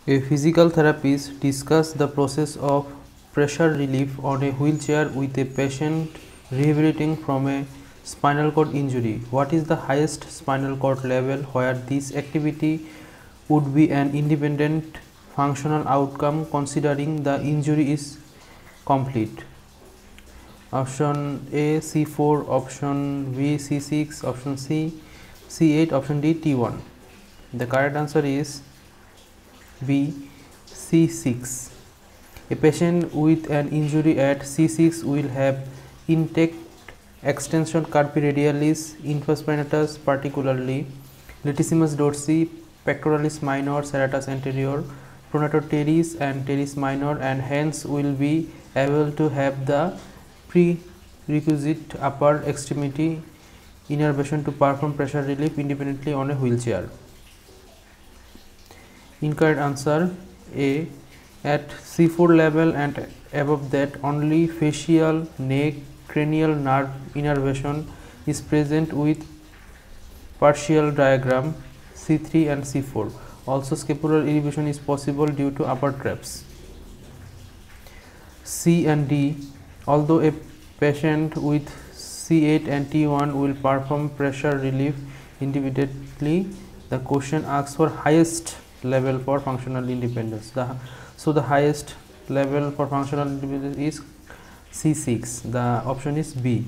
A physical therapist discussed the process of pressure relief on a wheelchair with a patient rehabilitating from a spinal cord injury. What is the highest spinal cord level where this activity would be an independent functional outcome considering the injury is complete? Option A C4, option B C6, option C C8, option D T1. The correct answer is B C6. A patient with an injury at C6 will have intact extension carpi radialis, infraspinatus, particularly latissimus dorsi, pectoralis minor, serratus anterior, pronator teres and teres minor, and hence will be able to have the prerequisite upper extremity innervation to perform pressure relief independently on a wheelchair. Incorrect answer A. At C4 level and above that, only facial, neck, cranial nerve innervation is present with partial diagram C3 and C4. Also, scapular elevation is possible due to upper traps. C and D. Although a patient with C8 and T1 will perform pressure relief independently, the question asks for highest level for functional independence. So the highest level for functional independence is C6. The option is B.